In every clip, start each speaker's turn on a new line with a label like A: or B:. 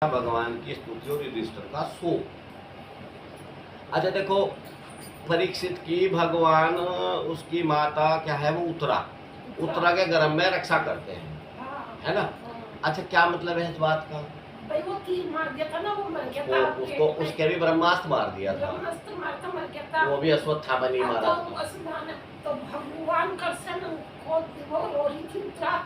A: भगवान की स्तुति और युधिष्ठिर का शोक। अच्छा देखो, परीक्षित की भगवान उसकी माता क्या है, वो उत्तरा के गर्भ में रक्षा करते हैं, है ना। अच्छा क्या मतलब है इस बात का?
B: भाई वो तीर मार दिया था ना, वो मर गया था।
A: उसको उसके भी ब्रह्मास्त्र मार दिया था,
B: मर गया था।
A: वो भी अश्वत्थामा नहीं मारा था।
B: तो भगवान कृष्ण को वो रो रही थी उत्तरा,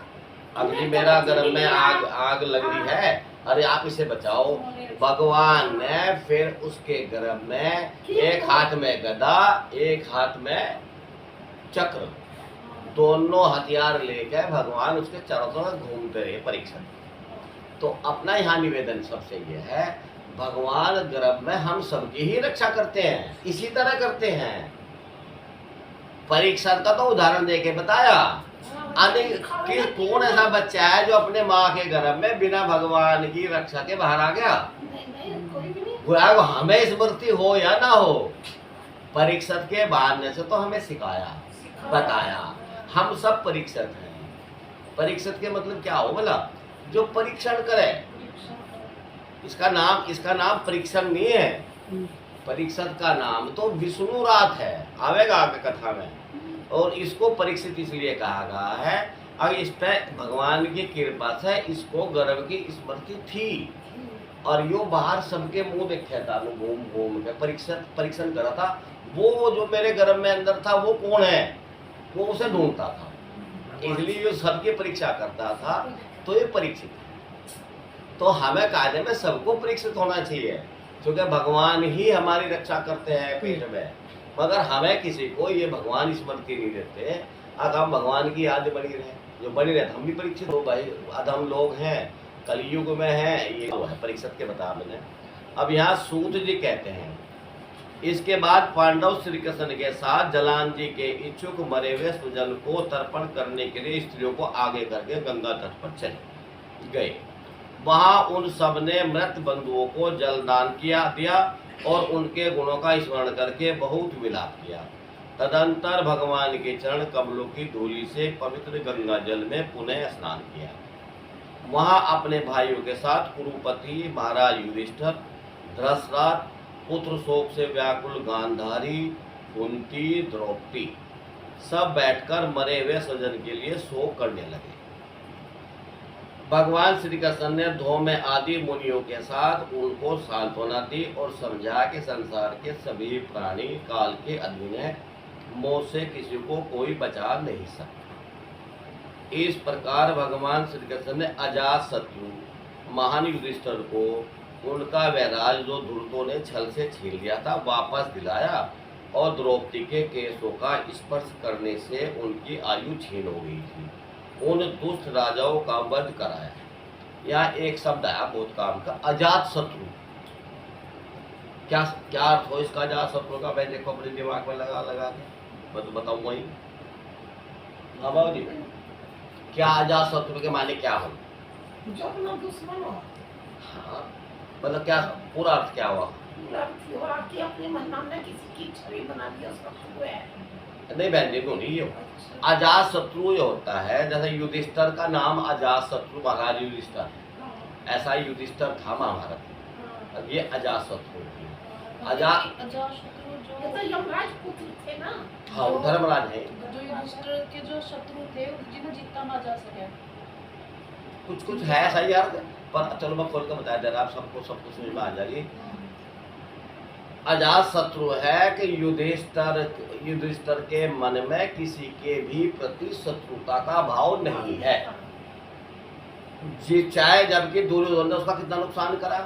A: अभी मेरा गर्भ में आग लग रही है, अरे आप इसे बचाओ। भगवान ने फिर उसके गर्भ में एक हाथ में गदा, एक हाथ में चक्र, दोनों हथियार लेकर भगवान उसके चारों तरफ घूमते रहे परीक्षा। तो अपना यहाँ निवेदन सबसे ये है, भगवान गर्भ में हम सबकी ही रक्षा करते हैं, इसी तरह करते हैं। परीक्षा का तो उदाहरण देके बताया। कि कौन ऐसा बच्चा है जो अपने माँ के गर्भ में बिना भगवान की रक्षा के बाहर आ गया? हमें स्मृति हो या ना हो, परीक्षक के बाहर से तो हमें सिखाया, बताया। हम सब परीक्षक हैं। परीक्षक के मतलब क्या हो बोला? जो परीक्षण करे। इसका नाम परीक्षण नहीं है। परीक्षक का नाम तो विष्णु रात है, आवेगा आगे कथा में। और इसको परीक्षित इसलिए कहा गया है, और इस पे भगवान की कृपा से इसको गर्भ की स्मृति थी, और यो बाहर सबके मुंह देखा था, घूम घूम के परीक्षण करा था। वो जो मेरे गर्भ में अंदर था वो कौन है, वो उसे ढूंढता था, इसलिए ये सबकी परीक्षा करता था। तो ये परीक्षित है। तो हमें कायदे में सबको परीक्षित होना चाहिए, क्योंकि भगवान ही हमारी रक्षा करते हैं पेट में। मगर हमें किसी को ये भगवान स्मृति नहीं देते। अगर हम भगवान की याद बनी रहे, जो बनी रहे, हम भी परीक्षित हो भाई। अधम लोग हैं, कलयुग में है, ये है परीक्षित के बता मैंने। अब यहाँ सूत जी कहते हैं, इसके बाद पांडव श्री कृष्ण के साथ जलान जी के इच्छुक मरे हुए सुजन को तर्पण करने के लिए स्त्रियों को आगे करके गंगा तट पर चले गए। वहां उन सब ने मृत बंधुओं को जलदान दिया और उनके गुणों का स्मरण करके बहुत विलाप किया। तदंतर भगवान के चरण कमलों की धूलि से पवित्र गंगा जल में पुनः स्नान किया। वहां अपने भाइयों के साथ कुरुपति महाराज युधिष्ठिर, धृतराष्ट्र पुत्र शोक से व्याकुल गांधारी, कुंती, द्रौपदी सब बैठकर मरे हुए स्वजन के लिए शोक करने लगे। भगवान श्री कृष्ण ने धौम आदि मुनियों के साथ उनको सांत्वना दी और समझा कि संसार के सभी प्राणी काल के अधीन है, मौत से किसी को कोई बचा नहीं सकता। इस प्रकार भगवान श्री कृष्ण ने अजात शत्रु महान युधिष्ठिर को उनका वैराज जो दुर्योधन ने छल से छीन लिया था वापस दिलाया, और द्रौपदी के केशों का स्पर्श करने से उनकी आयु छीन हो गई थी। उन दुष्ट राजाओं का वध कराया। यहाँ एक शब्द है बहुत काम का, अजात शत्रु। क्या क्या अर्थ हो इसका अजात शत्रु का? मैं देखो अपने दिमाग में लगा के मैं तो बताऊंगा ही। हाँ बाबू जी, क्या अजात शत्रु के माने क्या हो?
B: जो अपना दुश्मन हो।
A: हाँ, मतलब क्या पूरा अर्थ क्या हुआ?
B: अपने मन में किसी की छवि बना दिया, उसका शत्रु है।
A: नहीं बहन जी, क्यों नहीं? अजात शत्रु ये होता है, जैसे युधिष्ठिर का नाम अजात शत्रु महाराज युधिष्ठिर, ऐसा युधिष्ठिर था महाभारत में। अब ये अजात शत्रु अजात
B: शत्रु जो यमराज पुत्र थे ना।
A: हाँ, धर्मराज है।
C: जो युधिष्ठिर के जो शत्रु थे जिन्हें जितना ना जा सके,
A: कुछ है सही अर्थ, पर चलो मैं खोल कर बता दे रहा, आप सबको सब कुछ समझ में आ जाएगी। अजात शत्रु है कि युधिष्ठिर के मन में किसी के भी प्रति शत्रुता का भाव नहीं है। जी चाहे जबकि दुर्योधन ने उसका कितना नुकसान करा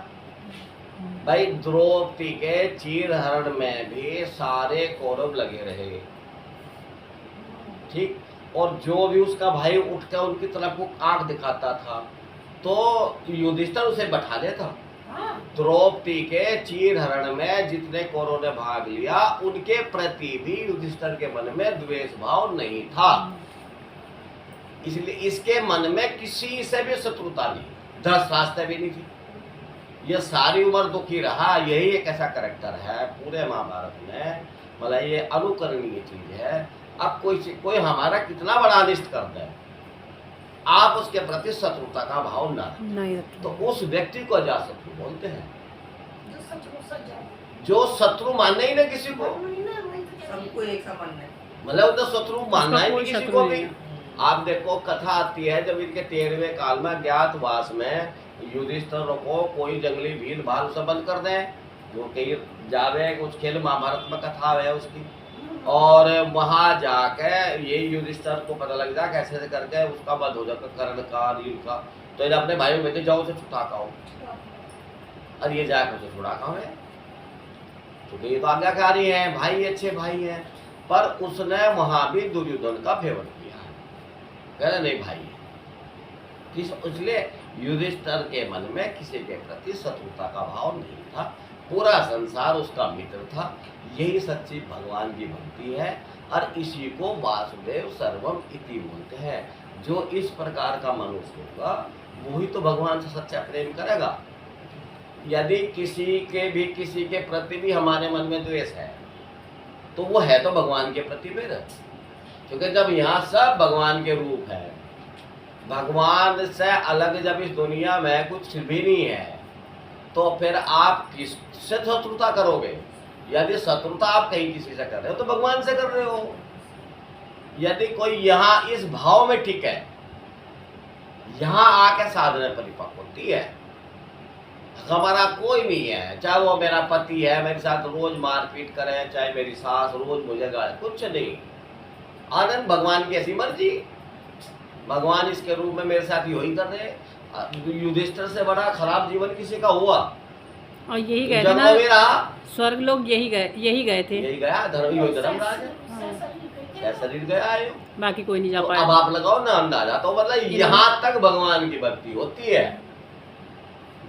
A: भाई। द्रौपदी के चीरहरण में भी सारे कौरव लगे रहे, ठीक। और जो भी उसका भाई उठकर उनकी तरफ को आंख दिखाता था तो युधिष्ठिर उसे बैठा देता। द्रौपदी के चीरहरण में जितने कौरवों ने भाग लिया उनके प्रति भी युधिष्ठिर के मन में द्वेष भाव नहीं था, इसलिए इसके मन में किसी से भी शत्रुता नहीं, धृतराष्ट्र भी नहीं थी। यह सारी उम्र दुखी रहा। यही एक ऐसा कैरेक्टर है पूरे महाभारत में, मतलब ये अनुकरणीय चीज है। अब कोई हमारा कितना बड़ा अनिष्ट कर दे, आप उसके प्रति शत्रुता का भाव न रखें,
D: नहीं रखी।
A: तो उस व्यक्ति को अजाशत्रु बोलते हैं।
B: जो सचमुच सच जाए।
A: जो शत्रु मानना ही ना किसी को,
B: वही ना, वही तो कह रही
E: सबको एक समान है।
A: मतलब तो शत्रु मानना ही
D: कोई
A: नहीं किसी
D: शत्रु
A: को
D: नहीं
A: भी।
D: है।
A: आप देखो कथा आती है जब इनके 13वें काल में अज्ञातवास में युधिष्ठिर को कोई जंगली भील भाल से बंद कर दे, जो कहीं जावे कुछ खेल महाभारत में कथा है उसकी, और वहां जाके ये युधिष्ठिर को पता लग जाए कैसे कैसे करके उसका वध हो जाता कर्ण का नील का, तो इन्हें अपने भाइयों में जाओ उसे छुटा खाओ, और ये जाके उसे छुड़ा खाओ है, क्योंकि ये तो आज्ञाकारी है, भाई अच्छे भाई हैं। पर उसने वहां भी दुर्योधन का फेवर किया है, कह रहे नहीं भाई है किस, इसलिए युधिष्ठिर के मन में किसी के प्रति शत्रुता का भाव नहीं था, पूरा संसार उसका मित्र था। यही सच्ची भगवान की भक्ति है, और इसी को वासुदेव सर्वम इति बोलते हैं। जो इस प्रकार का मनुष्य होगा वही तो भगवान से सच्चा प्रेम करेगा। यदि किसी के प्रति भी हमारे मन में द्वेष है तो वो है तो भगवान के प्रति मेरा, क्योंकि जब यहाँ सब भगवान के रूप है, भगवान से अलग जब इस दुनिया में कुछ भी नहीं है, तो फिर आप किससे शत्रुता करोगे? यदि शत्रुता आप कहीं किसी से कर रहे हो तो भगवान से कर रहे हो। यदि कोई यहाँ इस भाव में ठीक है, यहाँ आके साधना परिपक्व होती है, हमारा कोई नहीं है, चाहे वो मेरा पति है मेरे साथ रोज मारपीट करे, चाहे मेरी सास रोज मुझे गाले, कुछ नहीं, आनंद भगवान की ऐसी मर्जी, भगवान इसके रूप में मेरे साथ यही कर रहे। युधिष्ठिर से बड़ा खराब जीवन किसी का हुआ,
D: और यही गए थे
A: जब
D: ना,
A: वो मेरा
D: स्वर्ग लोग यही गए थे।
A: यही गया धर्म यो धर्मराज
B: है।
A: शरीर गया आयु।
D: बाकी कोई नहीं जा
A: तो
D: पाया।
A: अब आप लगाओ ना अंदाजा, तो मतलब यहाँ तक भगवान की भक्ति होती है।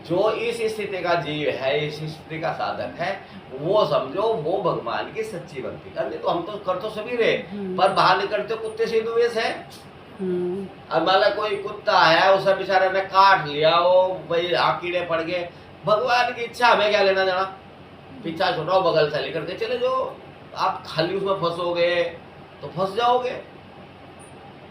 A: जो इस स्थिति का जीव है, इस स्थिति का साधक है, वो समझो वो भगवान की सच्ची भक्ति कर। तो हम तो कर तो सभी रहे, पर बाहर निकलते कुत्ते से द्वेष है। अब मान कोई कुत्ता है, उसे बेचारे ने काट लिया, वो भाई कीड़े पड़ गए, भगवान की इच्छा, हमें क्या लेना देना, पीछा छुड़ाओ बगल से लेकर के चले जाओ। आप खाली उसमें फंसोगे तो फंस जाओगे,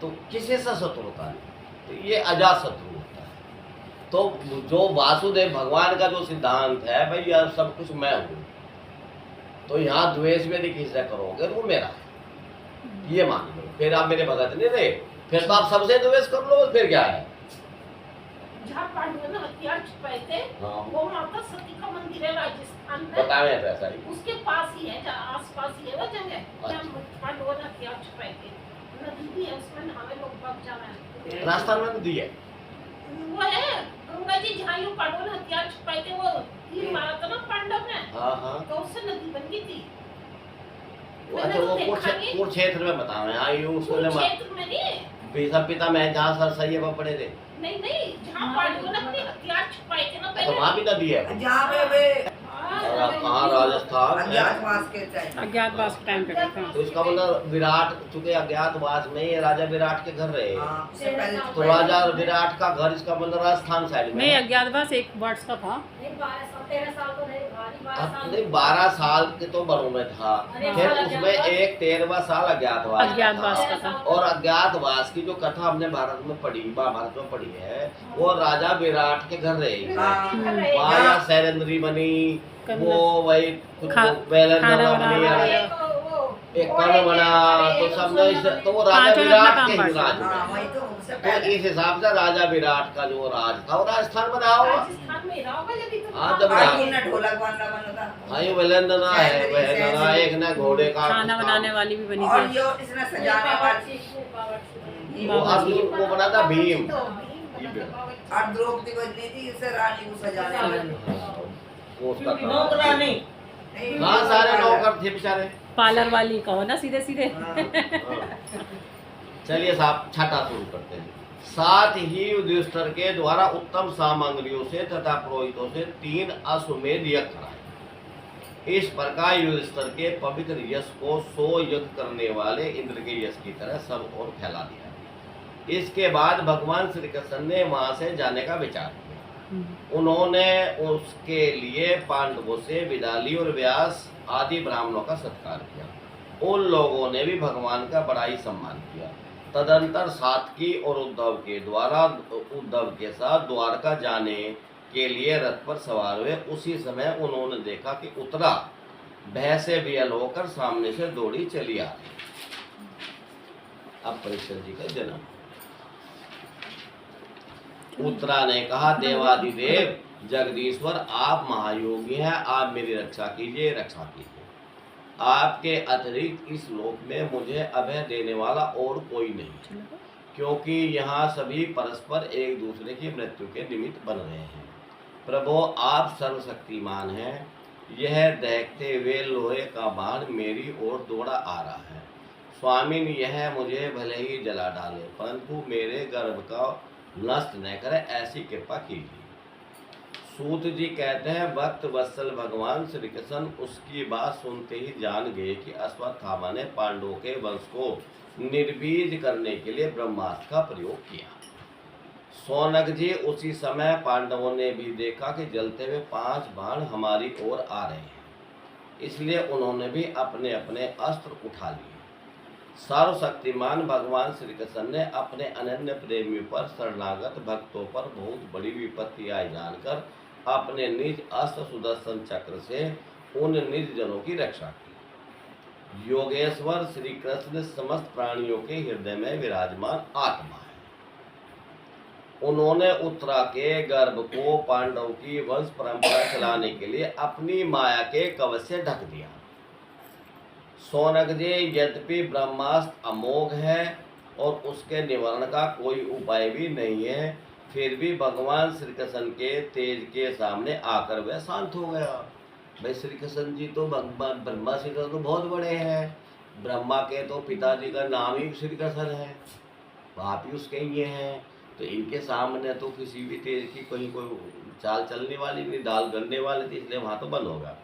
A: तो किसी से शत्रुता नहीं, तो ये अजात शत्रु होता है। तो जो वासुदेव भगवान का जो सिद्धांत है भाई यह सब कुछ मैं हूँ, तो यहाँ द्वेष में यदि किसी से करोगे तो वो मेरा है, ये मान लो, फिर आप मेरे भगत नहीं रहे, फिर तो आप सबसे द्वेष कर लो, फिर क्या है।
B: जहाँ पांडवों ने हथियार छुपाए थे,
A: हाँ।
B: वो माता सती का मंदिर है राजस्थान में,
A: बतावे तो ऐसा ही,
B: उसके पास ही है, आस पास ही है वो जगह
A: अच्छा।
B: जहाँ पांडवों ने हथियार छुपाए थे। नदी भी है, उसमें नहावे लोग भाग जावे हैं।
A: राजस्थान में नदी है।
B: वो है गंगा जी, जहाँ ये पांडवों ने हथियार छुपाए थे, वो तीर मारा था ना पांडव ने,
A: हाँ हाँ,
B: तो उससे नदी बन गई थी।
A: वो अच्छा वो कुरुक्षेत्र में बतावे, हाँ ये उसने
B: क्षेत्र में नहीं,
A: भीषम पिता में जहाँ सर सही है पड़े थे,
B: नहीं नहीं, जहाँ पांडवों ने अपने हथियार छुपाए थे ना
A: तो
B: पहले,
A: वहाँ भी नदी है।
E: जहाँ पे वे
A: और कहाँ राजस्थान है।
E: अज्ञातवास के टाइम
D: अज्ञातवास के टाइम पे करते हैं।
A: तो इसका मतलब विराट, चूंकि अज्ञातवास में ये राजा विराट के घर रहे,
E: हाँ, उससे पहले
A: तो राजा विराट का घर इसका मतलब राजस्थान साइड में
D: नहीं,
A: है।
D: अज्ञातवास एक वर्ष का था।
B: नहीं 13 साल तो नहीं, 12 साल
A: नहीं 12 साल के तो बड़ों में था, फिर उसमें एक 13वां साल अज्ञातवास
D: अज्ञातवास का था।
A: और अज्ञातवास की जो कथा हमने भारत में पढ़ी, महाभारत में पढ़ी है, वो राजा विराट के घर रही, वहाँ या सैरेंद्री बनी, वो वही
D: खाना
A: बनी,
D: बना,
A: एक कर्ण बना, तो सबने तो वो राजा
D: पांचों ने
A: विराट
D: अपना
A: के
D: काम
A: ही
D: बांटा।
A: राज
E: हाँ,
A: में।
E: वही तो उससे
A: तो
E: पहले
A: इस हिसाब से राजा विराट का जो राज था वो राजस्थान में रहा होगा।
B: राजस्थान में रहा होगा जब इतना।
A: हाँ, जब
E: आज उन्हें ढोलक बांधना बना था।
A: हाँ ये वेलेंद्रना है, वेलेंद्रना एक ना घोड़े का
D: खाना बनाने वाली भी बनी
E: और
D: थी।
E: जो इसने सजाने वाली
A: वो अभी वो बना था भीम।
E: और द्रौपदी को दी थी इसे रानी को सजाने वाली।
A: वो उसका था।
E: नौकरानी।
A: हाँ सारे नौकर थे बेचारे।
D: पार्लर वाली कहो ना सीधे सीधे।
A: चलिए साहब छठा शुरू करते हैं। साथ ही युधिष्ठिर के द्वारा उत्तम सामग्रियों से तथा पुरोहितों से 3 अश्वमेध यज्ञ कराए। इस प्रकार युधिष्ठिर के पवित्र यश को 100 यज्ञ करने वाले इंद्र के यश की तरह सब ओर फैला दिया। इसके बाद भगवान श्री कृष्ण ने वहां से जाने का विचार किया। उन्होंने उसके लिए पांडवों से विदाली और व्यास आदि ब्राह्मणों का सत्कार किया। उन लोगों ने भी भगवान का बड़ा ही सम्मान किया। तदंतर सात्विकी और उद्धव के साथ द्वारका जाने के लिए रथ पर सवार हुए। उसी समय उन्होंने देखा कि उत्तरा भय से वियल होकर सामने से दौड़ी चली आ रही। अब परीक्षित जी का जन्म। उत्तरा ने कहा, देवादिदेव जगदीश्वर, आप महायोगी हैं, आप मेरी रक्षा कीजिए, रक्षा कीजिए। आपके अतिरिक्त इस लोक में मुझे अभय देने वाला और कोई नहीं, क्योंकि यहाँ सभी परस्पर एक दूसरे की मृत्यु के निमित्त बन रहे हैं। प्रभु, आप सर्वशक्तिमान हैं। यह देखते हुए लोहे का बाण मेरी ओर दौड़ा आ रहा है। स्वामी, यह मुझे भले ही जला डाले, परंतु मेरे गर्भ का नष्ट न करे, ऐसी कृपा कीजिए। सूत जी कहते हैं, भक्त वत्सल भगवान श्री कृष्ण उसकी बात सुनते ही जान गए कि अश्वत्थामा ने पांडवों के वंश को निर्बीज करने के लिए ब्रह्मास्त्र का प्रयोग किया। सौनक जी, उसी समय पांडवों ने भी देखा कि जलते हुए 5 बाण हमारी ओर आ रहे हैं, इसलिए उन्होंने भी अपने अपने अस्त्र उठा लिए। सर्वशक्तिमान भगवान श्री कृष्ण ने अपने अनन्य प्रेमी पर शरणागत भक्तों पर बहुत बड़ी विपत्ति आई जानकर अपने निज अस्त्र सुदर्शन चक्र से उन निज जनों की रक्षा की। योगेश्वर श्री कृष्ण समस्त प्राणियों के हृदय में विराजमान आत्मा है। उन्होंने उत्तरा के गर्भ को पांडव की वंश परंपरा चलाने के लिए अपनी माया के कवच से ढक दिया। सौनक जी, यद्यपि ब्रह्मास्त्र अमोघ है और उसके निवारण का कोई उपाय भी नहीं है, फिर भी भगवान श्री कृष्ण के तेज के सामने आकर वह शांत हो गया। भाई, श्री कृष्ण जी तो भगवान ब्रह्मा श्री कृष्ण तो बहुत बड़े हैं। ब्रह्मा के तो पिताजी का नाम ही श्री कृष्ण है, आप ही उसके ये हैं, तो इनके सामने तो किसी भी तेज की कोई चाल चलने वाली नहीं, दाल गलने वाली थी, इसलिए वहाँ तो बंद होगा।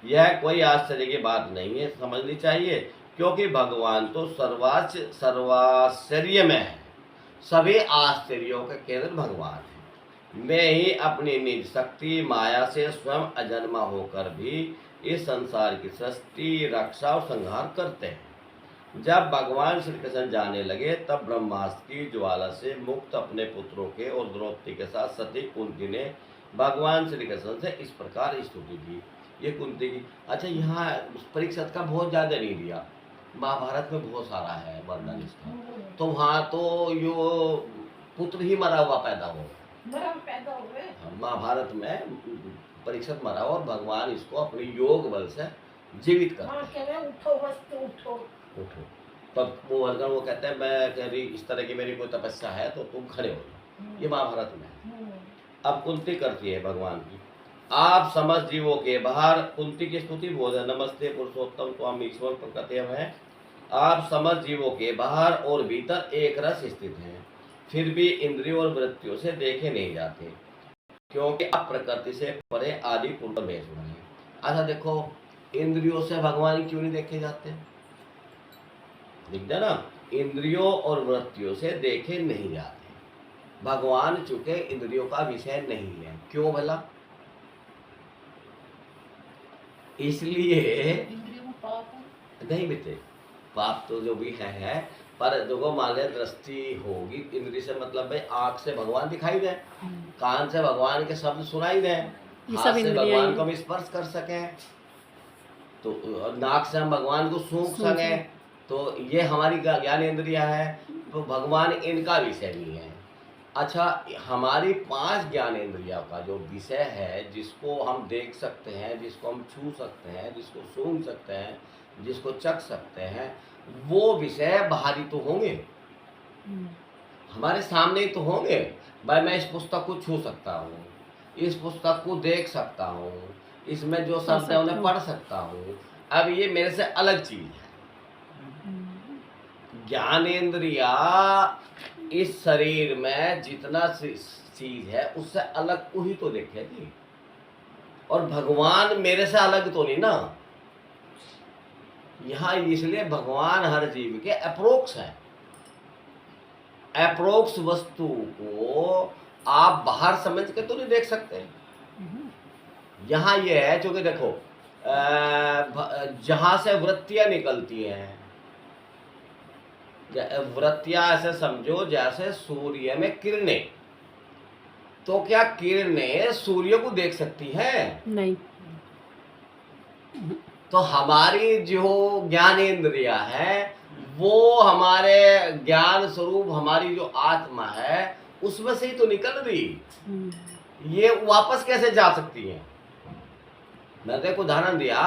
A: यह कोई आश्चर्य की बात नहीं है, समझनी चाहिए, क्योंकि भगवान तो सर्वाश्चर्य में है। सभी आश्चर्यों के केंद्र भगवान है। मैं ही अपनी निज शक्ति माया से स्वयं अजन्मा होकर भी इस संसार की सृष्टि, रक्षा और संहार करते हैं। जब भगवान श्री कृष्ण जाने लगे, तब ब्रह्मास्त्र की ज्वाला से मुक्त अपने पुत्रों के और द्रौपदी के साथ सती कुंती ने भगवान श्री कृष्ण से इस प्रकार स्तुति की। ये कुंती की। अच्छा, यहाँ परीक्षित का बहुत ज़्यादा नहीं दिया, महाभारत में बहुत सारा है वर्णन इसका, तो वहाँ तो यो पुत्र ही मरा हुआ पैदा हो, महाभारत में परीक्षित मरा और भगवान इसको अपने योग बल से जीवित कर उठो। तब वो कहते हैं, मैं कह रही इस तरह की मेरी कोई तपस्या है तो तुम खड़े हो जाओ। ये महाभारत में। अब कुंती करती है भगवान की, आप समस्त जीवों के बाहर, कुंती की स्तुति बोध है, नमस्ते पुरुषोत्तम त्वाम ईश्वर प्रकृतिम है। आप समस्त जीवों के बाहर और भीतर एक रस स्थित हैं, फिर भी इंद्रियों और वृत्तियों से देखे नहीं जाते, क्योंकि आप प्रकृति से परे आदि पूर्ण में हैं। अच्छा देखो, इंद्रियों से भगवान क्यों नहीं देखे जाते? दिखता ना, इंद्रियों और वृत्तियों से देखे नहीं जाते। भगवान चूंकि इंद्रियों का विषय नहीं है। क्यों भला? इसलिए नहीं बेटे, पाप तो जो भी है, पर देखो मान ले दृष्टि होगी, इंद्रिय से मतलब भाई आँख से भगवान दिखाई दे, कान से भगवान के शब्द सुनाई दे, हाथ से भगवान को हम स्पर्श कर सके, तो नाक से हम भगवान को सूंघ सके, तो ये हमारी ज्ञान इंद्रिया है। तो भगवान इनका विषय नहीं है। अच्छा, हमारी 5 ज्ञान इंद्रियों का जो विषय है, जिसको हम देख सकते हैं, जिसको हम छू सकते हैं, जिसको सूंघ सकते हैं, जिसको चख सकते हैं, वो विषय बाहरी तो होंगे, हमारे सामने ही तो होंगे। भाई, मैं इस पुस्तक को छू सकता हूँ, इस पुस्तक को देख सकता हूँ, इसमें जो शब्द है उन्हें पढ़ सकता हूँ। अब ये मेरे से अलग चीज है। ज्ञानेंद्रिया इस शरीर में जितना चीज है उससे अलग को ही तो देखेगी, और भगवान मेरे से अलग तो नहीं ना। यहाँ इसलिए भगवान हर जीव के अप्रोक्स है। अप्रोक्स वस्तु को आप बाहर समझ के तो नहीं देख सकते। यहाँ ये है, क्योंकि देखो जहां से वृत्तियां निकलती हैं वृत्तियां ऐसे समझो जैसे सूर्य में किरणें। तो क्या किरणें सूर्य को देख सकती हैं?
D: नहीं।
A: तो हमारी जो ज्ञानेंद्रिया है वो हमारे ज्ञान स्वरूप हमारी जो आत्मा है उसमें से ही तो निकल रही। ये वापस कैसे जा सकती है? मैंने एक उदाहरण दिया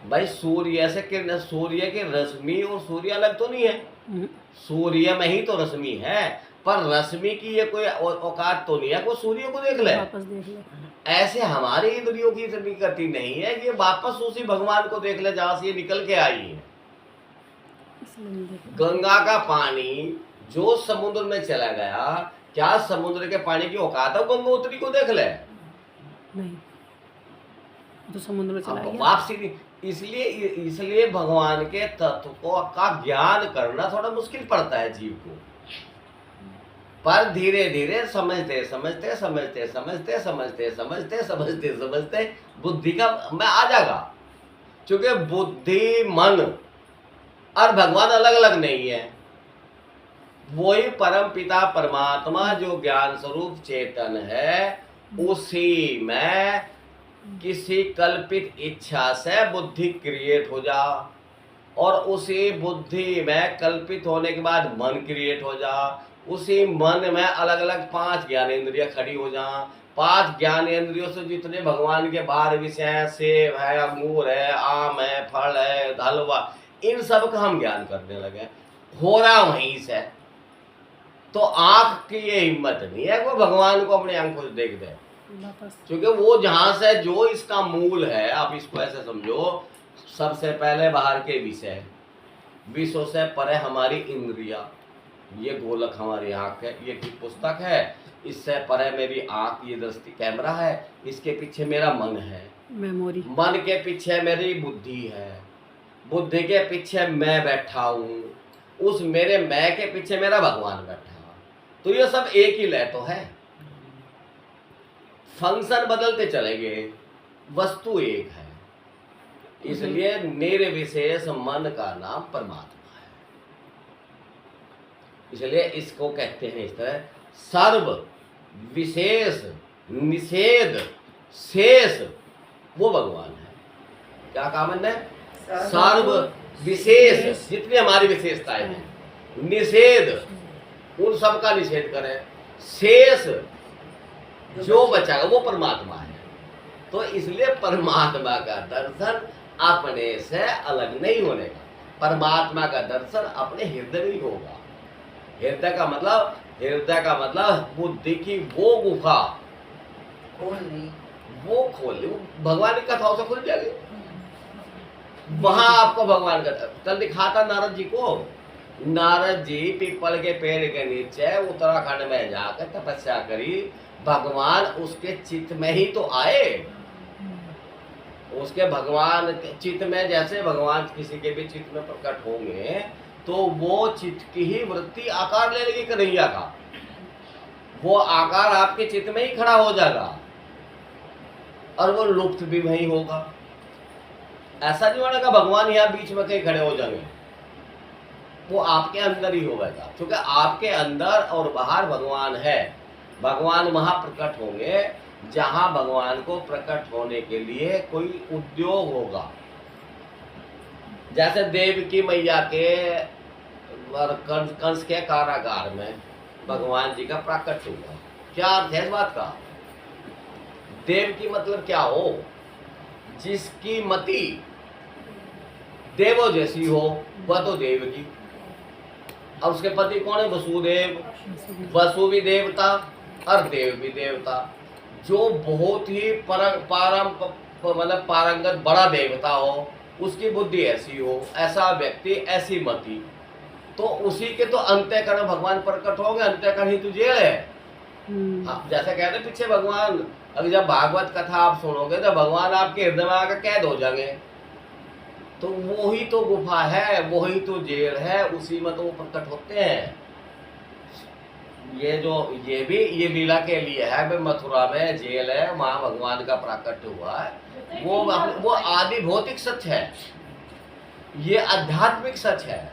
A: भाई, सूर्य से किरण, सूर्य की रश्मि और सूर्य अलग तो नहीं है, सूर्य में ही तो रश्मि है, पर रश्मि की ये कोई औकात तो नहीं है वो सूर्य को देख ले।
D: वापस देख ले।
A: ऐसे हमारी इंद्रियों की इतनी गति नहीं है कि ये वापस उसी भगवान को देख ले जहां से ये निकल के आई है।
D: इसलिए नहीं देख ले।
A: गंगा का पानी जो समुद्र में चला गया, क्या समुद्र के पानी की औकात है गंगोत्री को देख ले?
D: नहीं, तो समुद्र में चला
A: अब
D: गया।
A: वापसी नहीं। इसलिए भगवान के तत्व को का ज्ञान करना थोड़ा मुश्किल पड़ता है जीव को, पर धीरे धीरे समझते समझते समझते समझते समझते समझते समझते समझते बुद्धि का मैं आ जाएगा। क्योंकि बुद्धि मन और भगवान अलग अलग नहीं है, वही परम पिता परमात्मा जो ज्ञान स्वरूप चेतन है, उसी में किसी कल्पित इच्छा से बुद्धि क्रिएट हो जा, और उसी बुद्धि में कल्पित होने के बाद मन क्रिएट हो जा, उसी मन में अलग अलग 5 ज्ञानेंद्रियां खड़ी हो जा, 5 ज्ञानेंद्रियों से जितने भगवान के 12 विषय हैं, सेब है, अंगूर है, आम है, फल है, हलवा, इन सब का हम ज्ञान करने लगे। हो रहा वहीं से। तो आंख की ये हिम्मत नहीं है वो भगवान को अपनी आंखों से देख दे,
D: वापस।
A: क्योंकि वो जहां से जो इसका मूल है, आप इसको ऐसे समझो, सबसे पहले बाहर के विषय, विषयों से परे हमारी इंद्रिया, ये गोलक हमारी आंख है, ये की पुस्तक है, इससे परे मेरी आंख, ये दृष्टि कैमरा है, इसके पीछे मेरा मन है,
D: मेमोरी,
A: मन के पीछे मेरी बुद्धि है, बुद्धि के पीछे मैं बैठा हूँ, उस मेरे मैं के पीछे मेरा भगवान बैठा। तो ये सब एक ही लय तो है, फंक्शन बदलते चलेंगे, वस्तु एक है। इसलिए निर्विशेष मन का नाम परमात्मा है। इसलिए इसको कहते हैं इस तरह, सर्व विशेष निषेध शेष वो भगवान है। क्या काम है? सर्व विशेष, जितनी हमारी विशेषताएं हैं, निषेध उन सब का निषेध करें, शेष जो बचाएगा वो परमात्मा है। तो इसलिए परमात्मा का दर्शन अपने से अलग नहीं होने का, परमात्मा का दर्शन अपने हृदय में होगा। हृदय का मतलब बुद्धि की वो गुफा
E: खोलनी,
A: वो खोल, भगवान की कथाओं से खुल जाएगी। वहां आपको भगवान का कल दिखाता नारद जी को। नारद जी पीपल के पेड़ के नीचे उत्तराखंड में जाकर तपस्या करी, भगवान उसके चित्त में ही तो आए। उसके भगवान के चित्त में, जैसे भगवान किसी के भी चित्त में प्रकट होंगे तो वो चित्त की ही वृत्ति आकार ले लेगी कन्हैया का, वो आकार आपके चित्त में ही खड़ा हो जाएगा और वो लुप्त भी वही होगा। ऐसा नहीं होगा भगवान यहाँ बीच में कहीं खड़े हो जाएंगे, वो आपके अंदर ही होगा, क्योंकि आपके अंदर और बाहर भगवान है। भगवान वहां प्रकट होंगे जहां भगवान को प्रकट होने के लिए कोई उद्योग होगा। जैसे देव की मैया के कंस के कारागार में भगवान जी का प्रकट हुआ। क्या अर्थ है इस बात का? देव की मतलब क्या हो? जिसकी मति देवों जैसी हो, वह तो देव की। और उसके पति कौन है? वसुदेव। वसु भी देवता और देव भी देवता। जो बहुत ही मतलब पारंगत बड़ा देवता हो, उसकी बुद्धि ऐसी हो, ऐसा व्यक्ति, ऐसी मति, तो उसी के तो अंतःकरण भगवान प्रकट होंगे। अंतःकरण ही तो जेल है। आप जैसे कहते पीछे भगवान, अगर जब भागवत कथा आप सुनोगे तो भगवान आपके हृदय में आकर कैद हो जाएंगे। तो वो ही तो गुफा है, वो ही तो जेल है, उसी में तो वो प्रकट होते हैं। ये लीला के लिए है। भाई मथुरा में जेल है, वहां भगवान का प्रकट हुआ है। वो आदि भौतिक सच है, ये आध्यात्मिक सच है।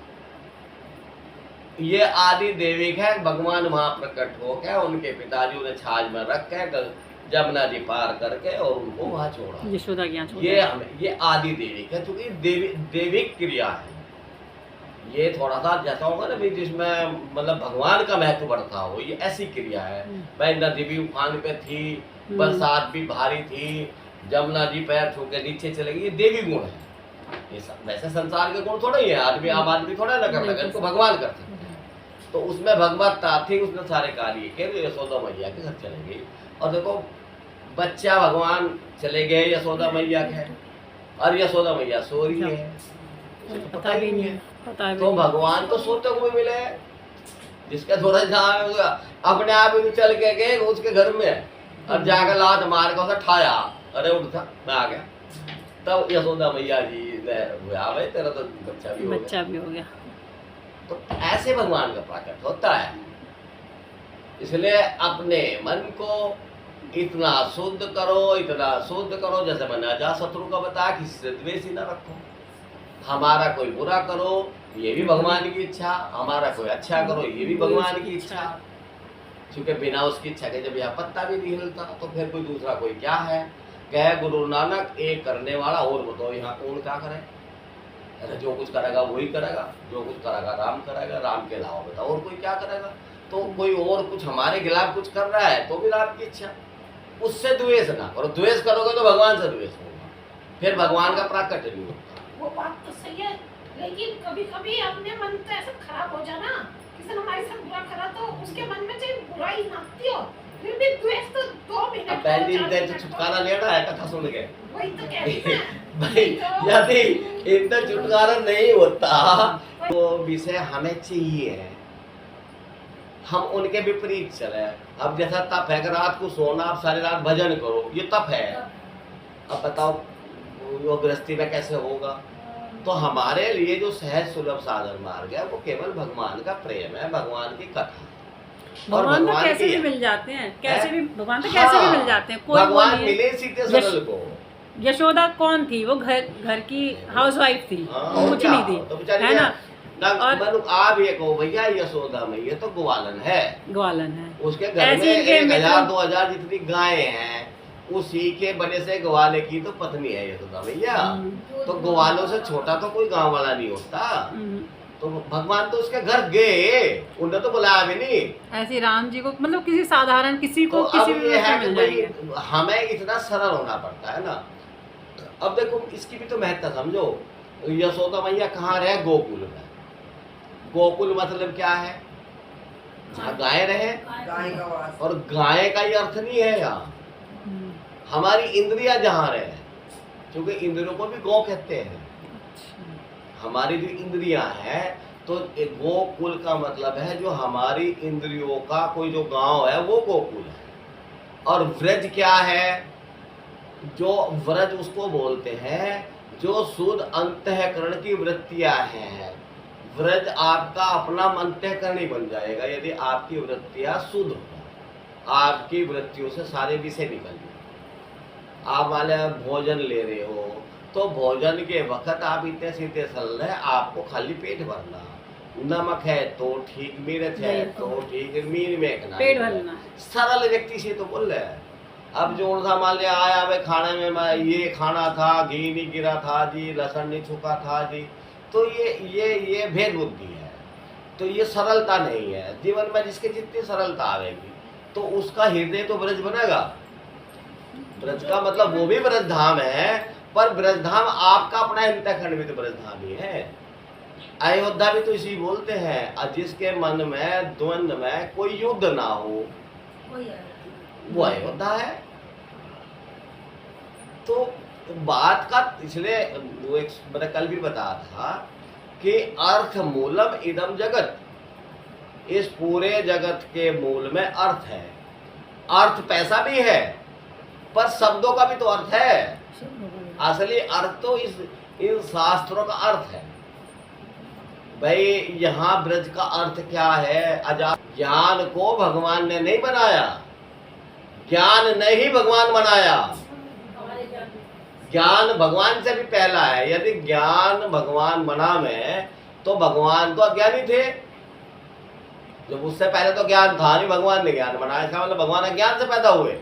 A: ये आदि देविक है, भगवान वहां प्रकट हो गए, उनके पिताजी उन्हें छाछ में रख के जमुना जी पार करके और उनको वहां छोड़ा।
D: यशोदा के यहाँ छोड़
A: ये आदि देविक है, क्योंकि देविक क्रिया है। ये थोड़ा सा जैसा होगा ना भाई, जिसमें मतलब भगवान का महत्व बढ़ता हो, ये ऐसी क्रिया है भाई। नदी भी उफान पे थी, बरसात भी भारी थी, जमुना जी पैर छू के नीचे चले गई, ये देवी गुण है। ये वैसे संसार के गुण थोड़ा ही है, आदमी आम आदमी थोड़ा ना कर लगे, इनको भगवान कर सकते हैं। तो उसमें भगवत्ता थी, उसने सारे कार्य किए। तो यशोदा मैया के घर चले गई, और देखो बच्चा भगवान चले गए यशोदा मैया के, और यशोदा मैया सो रही है, तो पता भी नहीं है।
D: पता
A: तो भगवान तो सोते हुए मिले, जिसका थोड़ा ध्यान अपने आप ही चल के गए उसके घर में, और जाकर लात मार के उसे ठाया, अरे उठा मैं आ गया। तब यशोदा मैया जी ने भाई तेरा तो बच्चा भी हो गया। तो ऐसे भगवान का प्रकट होता है। इसलिए अपने मन को इतना शुद्ध करो, जैसे मैंने अजातशत्रु का बताया कि इससे द्वेष ही न रखो। हमारा कोई बुरा करो ये भी भगवान की इच्छा, हमारा कोई अच्छा करो ये भी भगवान की इच्छा। क्योंकि बिना उसकी इच्छा के जब यह पत्ता भी नहीं हिलता, तो फिर कोई दूसरा कोई क्या है। कहे गुरु नानक एक करने वाला, और बताओ यहाँ कौन क्या करे। अरे जो कुछ करेगा वही करेगा, जो कुछ करेगा राम करेगा, राम के अलावा बताओ और कोई क्या करेगा। तो कोई और कुछ हमारे खिलाफ कुछ कर रहा है तो भी राम की इच्छा, उससे द्वेष ना करो। द्वेष करोगे तो भगवान से द्वेष होगा, फिर भगवान का प्राकट्य नहीं होगा।
B: वो बात तो सही है, लेकिन कभी कभी अपने मन तो ऐसा खराब हो जाना, किसी ने हमारे साथ बुरा करा तो उसके मन में चाहे बुराई नाती हो, फिर भी द्वेष तो 2 मिनट
A: पहली दिन तो छुटकारा लेना है कथा सुन के।
B: वही तो कह रही हूं
A: भाई यदि इतना छुटकारा नहीं होता तो विषय हमें चाहिए, हम उनके विपरीत चले। अब जैसा तप है कि रात को सोना, आप सारी रात भजन करो, ये तप है। अब बताओ वो गृहस्थी में कैसे होगा। तो हमारे लिए जो सहज सुलभ साधन मार्ग है वो केवल भगवान का प्रेम है, भगवान की कथा। और
D: भगवान तो कैसे भी मिल जाते हैं, कैसे भी भगवान तो कैसे भी मिल जाते हैं। कोई
A: भगवान मिले सीधे सरल को।
D: यशोदा कौन थी? वो घर की हाउसवाइफ थी, कुछ नहीं थी, है ना।
A: और आप ये कहो भैया यशोदा मैया तो ग्वालन है, उसके घर में 1000-2000 जितनी गायें हैं, उसी के बने से ग्वाले की तो पत्नी है यशोदा मैया। तो ग्वालों से छोटा तो कोई गांव वाला नहीं होता। तो भगवान तो उसके घर गए, उन्हें तो बुलाया भी नहीं।
D: ऐसे राम जी को मतलब किसी साधारण किसी को
A: तो
D: किसी
A: अब ये है कि भाई हमें इतना सरल होना पड़ता है ना। अब देखो इसकी भी तो महत्ता समझो। यशोदा मैया कहाँ रहे? गोकुल में। गोकुल मतलब क्या है? जहाँ गाय रहे,
E: गाय का वास।
A: और गाय का ये अर्थ नहीं है यहाँ, हमारी इंद्रियां जहाँ रहे, क्योंकि इंद्रियों को भी गौ कहते हैं। हमारी जो इंद्रियां हैं, तो गोकुल का मतलब है जो हमारी इंद्रियों का कोई जो गांव है वो गोकुल है। और व्रज क्या है? जो व्रज उसको बोलते हैं जो शुद्ध अंतःकरण की वृत्तियां हैं। व्रज आपका अपना अंतःकरण ही बन जाएगा यदि आपकी वृत्तियां शुद्ध हो। आपकी वृत्तियों से सारे विषय निकल जाए। आप वाले भोजन ले रहे हो तो भोजन के वक्त आप इतने सीधे सरल है, आपको खाली पेट भरना। नमक है तो ठीक, मिर्च है तो ठीक, मीन में
D: पेट भरना।
A: सरल व्यक्ति से तो बोल रहे हैं। अब जो उनका मान लिया आया भाई खाने में मैं ये खाना था, घी नहीं गिरा था जी, लहसुन नहीं छुका था जी, तो ये भेद बुद्धि है। तो ये सरलता नहीं है जीवन में। जिसके जितनी सरलता आएगी तो उसका हृदय तो ब्रज बनेगा। ब्रज का मतलब वो भी ब्रज धाम है, पर ब्रज धाम आपका अपना अंतःकरण भी तो ब्रज धाम ही है। अयोध्या भी तो इसी बोलते हैं, जिसके मन में द्वंद्व में कोई युद्ध ना हो वो अयोध्या है। तो बात का इसलिए वो एक मैंने कल भी बताया था कि अर्थ मूलम इदम जगत, इस पूरे जगत के मूल में अर्थ है। अर्थ पैसा भी है पर शब्दों का भी तो अर्थ है। असली अर्थ तो इन शास्त्रों का अर्थ है। भाई यहाँ ब्रज का अर्थ क्या है? ज्ञान को भगवान ने नहीं बनाया, ज्ञान ने ही भगवान बनाया। ज्ञान भगवान से भी पहला है। यदि ज्ञान भगवान बना में तो भगवान तो अज्ञानी थे, जब उससे पहले तो ज्ञान था नहीं, भगवान ने ज्ञान बनाया, इसका मतलब भगवान ज्ञान से पैदा हुए।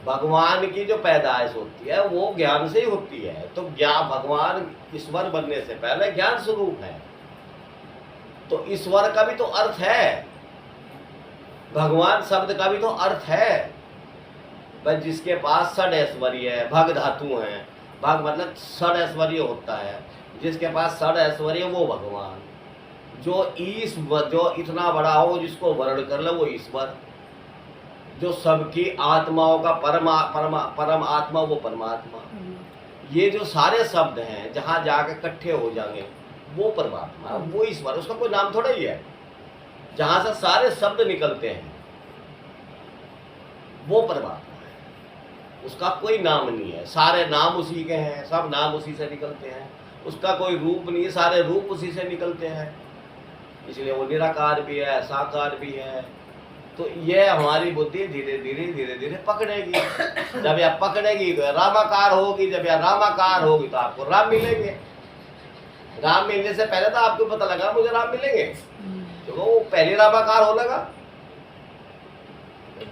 A: भगवान की जो पैदाइश होती है वो ज्ञान से ही होती है। तो ज्ञान, भगवान ईश्वर बनने से पहले ज्ञान स्वरूप है। तो ईश्वर का भी तो अर्थ है, भगवान शब्द का भी तो अर्थ है। बस जिसके पास षड ऐश्वर्य है, भग धातु है, भग मतलब षड ऐश्वर्य होता है, जिसके पास षड ऐश्वर्य वो भगवान। जो ईश्वर, जो इतना बड़ा हो जिसको वर्ण कर ले वो ईश्वर। जो सबकी आत्माओं का परम आत्मा वो परमात्मा। ये जो सारे शब्द हैं जहाँ जाके इकट्ठे हो जाएंगे वो परमात्मा, वो ईश्वर। उसका कोई नाम थोड़ा ही है। जहाँ से सारे शब्द निकलते हैं वो परमात्मा है, उसका कोई नाम नहीं है। सारे नाम उसी के हैं, सब नाम उसी से निकलते हैं। उसका कोई रूप नहीं है, सारे रूप उसी से निकलते हैं। इसलिए वो निराकार भी है, साकार भी है। तो ये हमारी बुद्धि धीरे धीरे पकड़ेगी। जब यह पकड़ेगी तो रामाकार होगी, जब यह रामाकार होगी तो आपको राम मिलेंगे। राम मिलने से पहले तो आपको पता लगा मुझे राम मिलेंगे, तो वो पहले रामाकार हो लगा।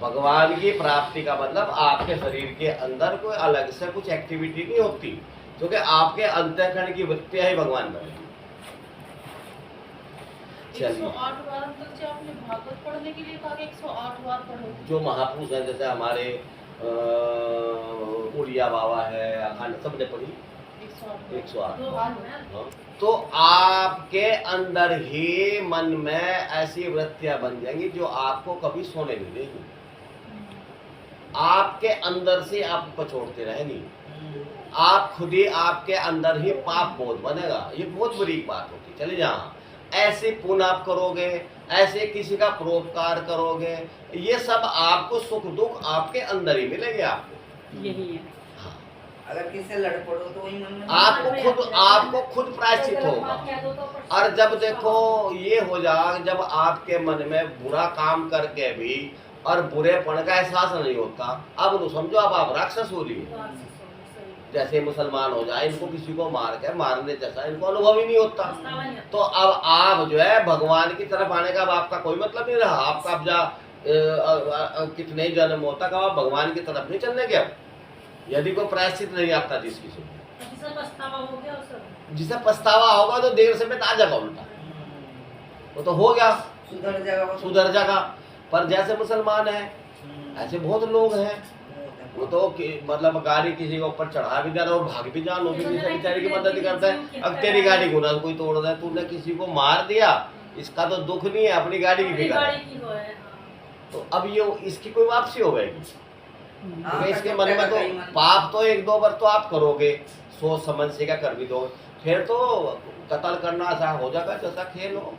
A: भगवान की प्राप्ति का मतलब आपके शरीर के अंदर कोई अलग से कुछ एक्टिविटी नहीं होती, क्योंकि आपके अंतःकरण की वृत्तियां ही भगवान बनेगी। चलिए,
C: 108 बार अंकल जी आपने भागवत पढ़ने के लिए कहा कि 108 बार पढ़ो।
A: जो महापुरुष हैं जैसे हमारे उड़िया बाबा है, अखंड सबने पढ़ी 108। हाँ। तो आपके अंदर ही मन में ऐसी वृत्तियां बन जाएंगी जो आपको कभी सोने नहीं देगी। आपके अंदर से आपको छोड़ते रहेंगी। आप खुद ही आपके अंदर ही पाप बोध बनेगा। ये बहुत बड़ी बात होती। चले जहाँ ऐसे पुण्य आप करोगे, ऐसे किसी का परोपकार करोगे, ये सब आपको सुख दुख आपके अंदर ही मिलेंगे। आपको
D: यही है।
E: अगर किसी से लड़ पड़ो तो वही मन में
A: आपको खुद प्रायश्चित होगा। और जब देखो ये हो जाए, जब आपके मन में बुरा काम करके भी और बुरेपन का एहसास नहीं होता, अब तो समझो अब आप राक्षस हो लिए। जैसे मुसलमान हो जाए, इनको किसी को मार के मारने जैसा इनको अनुभव ही नहीं होता। तो अब आप जो है भगवान की तरफ आने का अब आपका कोई मतलब नहीं रहा। आपका अब जा कितने जन्म होता का आप भगवान की तरफ नहीं चलने के। अब यदि कोई प्रायश्चित नहीं आता जिसकी से, जिसे पछतावा होगा तो देर से आ जाएगा उल्टा। वो तो हो गया, सुधर जाएगा। पर जैसे मुसलमान है ऐसे बहुत लोग हैं, वो तो मतलब गाड़ी किसी के ऊपर चढ़ा भी जा रहा और भाग भी जा, लोग भी बेचारे की मदद करता है। अब तेरी गाड़ी गुना कोई तोड़ रहा है, तूने किसी को मार दिया, इसका तो दुख नहीं है, अपनी गाड़ी की भी तो अब ये इसकी कोई वापसी हो गई। क्योंकि इसके मन में तो पाप तो 1-2 बार तो आप करोगे, सोच समझ से क्या कर भी दो, फिर तो कत्ल करना ऐसा हो जाएगा जैसा खेल हो।